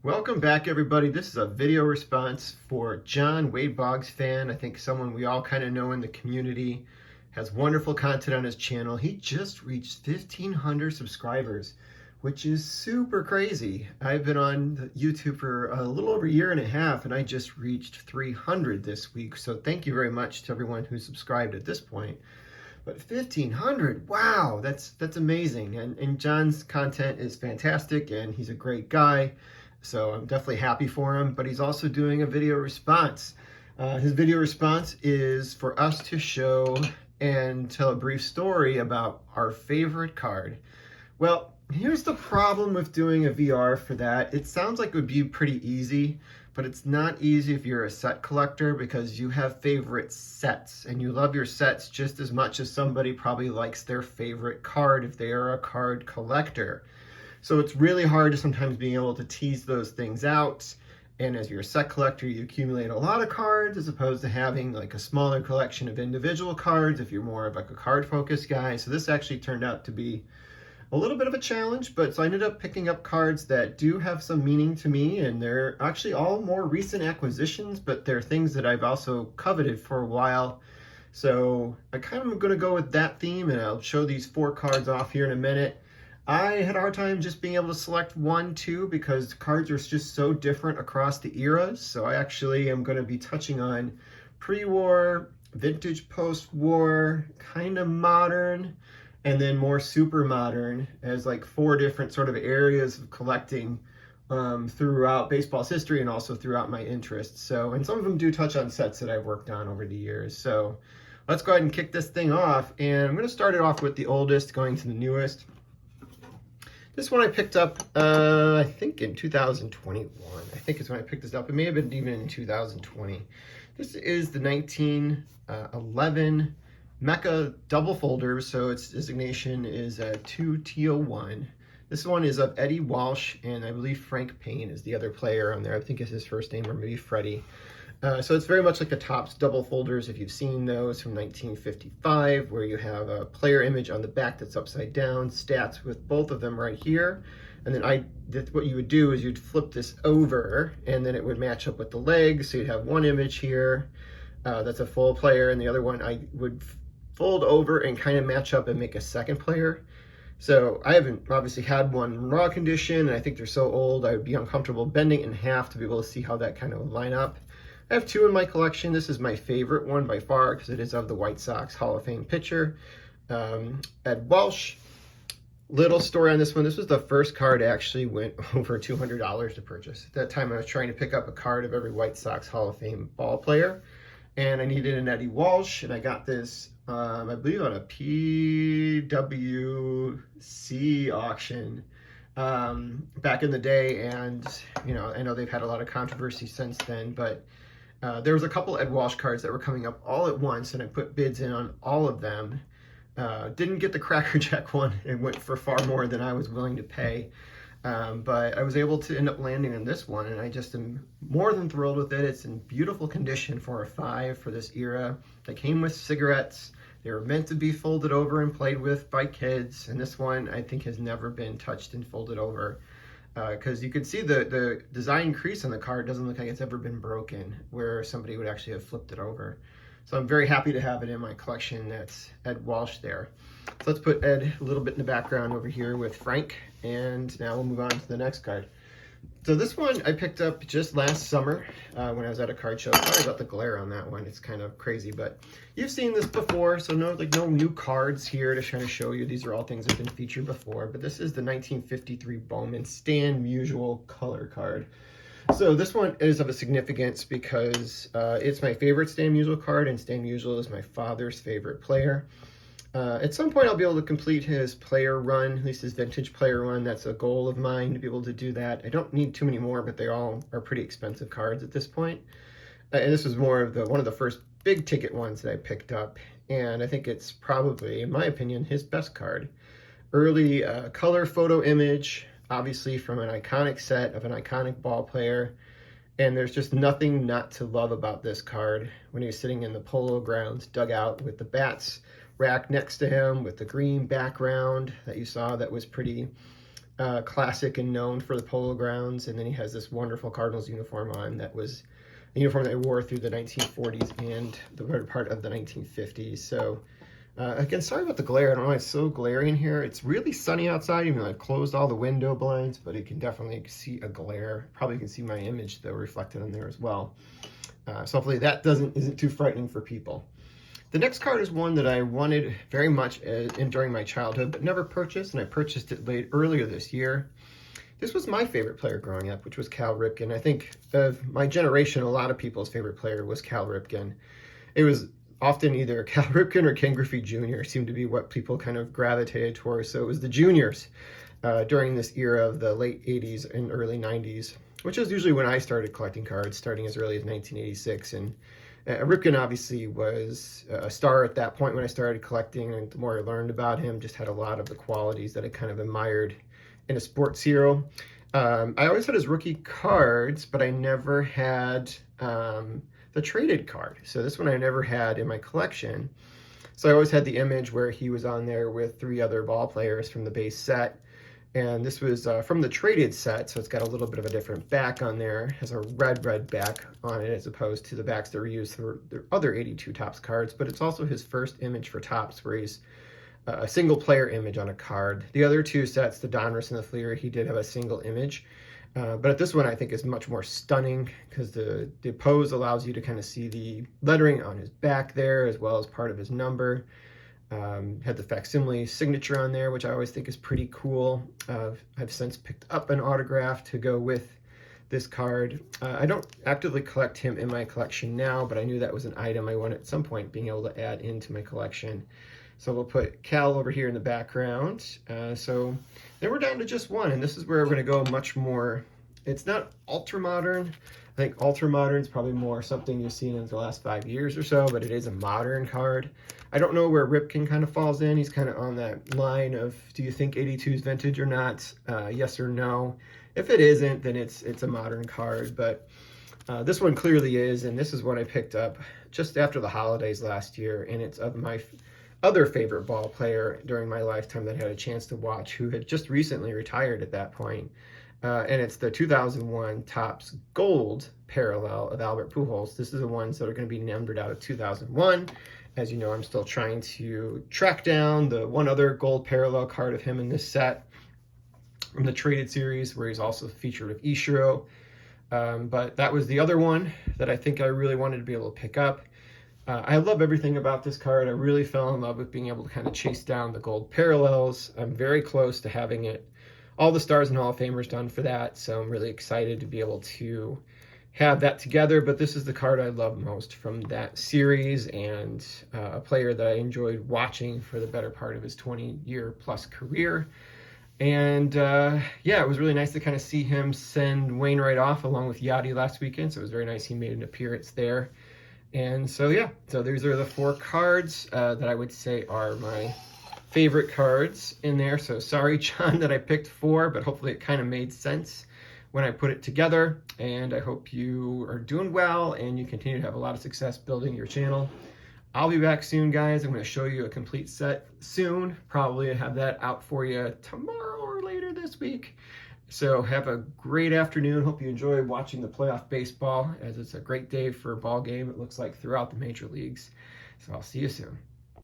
Welcome back, everybody. This is a video response for John, Wade Boggs fan. I think someone we all kind of know in the community, has wonderful content on his channel. He just reached 1,500 subscribers, which is super crazy. I've been on YouTube for a little over a year and a half, and I just reached 300 this week. So thank you very much to everyone who subscribed at this point. But 1,500, wow, that's amazing. And John's content is fantastic, and he's a great guy. So I'm definitely happy for him, but he's also doing a video response. His video response is for us to show and tell a brief story about our favorite card. Well, here's the problem with doing a VR for that. It sounds like it would be pretty easy, but it's not easy if you're a set collector because you have favorite sets and you love your sets just as much as somebody probably likes their favorite card if they are a card collector. So it's really hard to sometimes being able to tease those things out. And as you're a set collector, you accumulate a lot of cards as opposed to having like a smaller collection of individual cards if you're more of like a card focused guy. So this actually turned out to be a little bit of a challenge, but so I ended up picking up cards that do have some meaning to me, and they're actually all more recent acquisitions, but they're things that I've also coveted for a while. So I kind of am going to go with that theme, and I'll show these 4 cards off here in a minute. I had a hard time just being able to select 1, 2, because the cards are just so different across the eras. So I actually am going to be touching on pre-war, vintage post-war, kind of modern, and then more super modern as like 4 different sort of areas of collecting throughout baseball's history and also throughout my interests. So, and some of them do touch on sets that I've worked on over the years. So let's go ahead and kick this thing off. And I'm going to start it off with the oldest, going to the newest. This one I picked up, I think in 2021. I think is when I picked this up. It may have been even in 2020. This is the 1911 Mecha double folder, so its designation is a 2T01. This one is of Eddie Walsh, and I believe Frank Payne is the other player on there. I think it's his first name, or maybe Freddie. So it's very much like the Topps double folders, if you've seen those from 1955, where you have a player image on the back that's upside down, stats with both of them right here. And then what you would do is you'd flip this over, and then it would match up with the legs. So you'd have one image here that's a full player, and the other one I would fold over and kind of match up and make a second player. So I haven't obviously had one in raw condition, and I think they're so old I would be uncomfortable bending it in half to be able to see how that kind of would line up. I have 2 in my collection. This is my favorite one by far because it is of the White Sox Hall of Fame pitcher, Ed Walsh. Little story on this one. This was the first card I actually went over $200 to purchase. At that time, I was trying to pick up a card of every White Sox Hall of Fame ball player, and I needed an Eddie Walsh, and I got this, I believe, on a PWC auction back in the day. And, you know, I know they've had a lot of controversy since then, but there was a couple Ed Walsh cards that were coming up all at once, and I put bids in on all of them. Didn't get the Cracker Jack one. It went for far more than I was willing to pay. But I was able to end up landing on this one, and I just am more than thrilled with it. It's in beautiful condition for a 5 for this era. They came with cigarettes. They were meant to be folded over and played with by kids, and this one I think has never been touched and folded over. Because you could see the design crease on the card doesn't look like it's ever been broken, where somebody would actually have flipped it over. So I'm very happy to have it in my collection. That's Ed Walsh there. So let's put Ed a little bit in the background over here with Frank, and now we'll move on to the next card. So this one I picked up just last summer when I was at a card show. Sorry about the glare on that one. It's kind of crazy, but you've seen this before, so no new cards here to try to show you. These are all things that have been featured before, but this is the 1953 Bowman Stan Musial color card. So this one is of a significance because it's my favorite Stan Musial card, and Stan Musial is my father's favorite player. At some point, I'll be able to complete his player run, at least his vintage player run. That's a goal of mine, to be able to do that. I don't need too many more, but they all are pretty expensive cards at this point. And this was more of one of the first big ticket ones that I picked up. And I think it's probably, in my opinion, his best card. Early color photo image, obviously from an iconic set of an iconic ball player. And there's just nothing not to love about this card when he's sitting in the Polo Grounds dugout with the bats rack next to him with the green background that you saw that was pretty classic and known for the Polo Grounds, and then he has this wonderful Cardinals uniform on that was a uniform that he wore through the 1940s and the better part of the 1950s. So again, sorry about the glare. I don't know why it's so glaring here. It's really sunny outside, even though I've closed all the window blinds, but you can definitely see a glare. Probably can see my image though reflected in there as well. So hopefully that isn't too frightening for people. The next card is one that I wanted very much during my childhood, but never purchased, and I purchased it earlier this year. This was my favorite player growing up, which was Cal Ripken. I think of my generation, a lot of people's favorite player was Cal Ripken. It was often either Cal Ripken or Ken Griffey Jr. seemed to be what people kind of gravitated towards. So it was the juniors during this era of the late 80s and early 90s, which is usually when I started collecting cards, starting as early as 1986. And Ripken obviously was a star at that point when I started collecting, and the more I learned about him, just had a lot of the qualities that I kind of admired in a sports hero. I always had his rookie cards, but I never had the traded card. So this one I never had in my collection. So I always had the image where he was on there with 3 other ball players from the base set. And this was from the traded set, so it's got a little bit of a different back on there. It has a red back on it as opposed to the backs that were used for the other 82 Topps cards. But it's also his first image for Topps where he's a single player image on a card. The other 2 sets, the Donruss and the Fleer, he did have a single image. But this one I think is much more stunning because the pose allows you to kind of see the lettering on his back there as well as part of his number. Had the facsimile signature on there, which I always think is pretty cool. I've since picked up an autograph to go with this card. I don't actively collect him in my collection now, but I knew that was an item I wanted at some point being able to add into my collection. So we'll put Cal over here in the background. So then we're down to just one, and this is where we're going to go much more. It's not ultra modern. I think ultra modern is probably more something you've seen in the last 5 years or so, but it is a modern card. I don't know where Ripken kind of falls in. He's kind of on that line of, do you think 82 is vintage or not? Yes or no. If it isn't, then it's a modern card, but this one clearly is, and this is what I picked up just after the holidays last year, and it's of my other favorite ball player during my lifetime that I had a chance to watch, who had just recently retired at that point. And it's the 2001 Topps Gold parallel of Albert Pujols. This is the ones that are going to be numbered out of 2001. As you know, I'm still trying to track down the one other gold parallel card of him in this set from the traded series, where he's also featured with Ichiro. But that was the other one that I think I really wanted to be able to pick up. I love everything about this card. I really fell in love with being able to kind of chase down the gold parallels. I'm very close to having it, all the Stars and Hall of Famers done for that, so I'm really excited to be able to have that together. But this is the card I love most from that series, and a player that I enjoyed watching for the better part of his 20-year plus career. And yeah, it was really nice to kind of see him send Wainwright off along with Yachty last weekend, so it was very nice he made an appearance there. And so yeah, so these are the 4 cards that I would say are my favorite cards in there. So sorry, John, that I picked 4, but hopefully it kind of made sense when I put it together. And I hope you are doing well and you continue to have a lot of success building your channel. I'll be back soon, guys. I'm going to show you a complete set soon. Probably have that out for you tomorrow or later this week. So have a great afternoon. Hope you enjoy watching the playoff baseball, as it's a great day for a ball game, it looks like, throughout the major leagues. So I'll see you soon.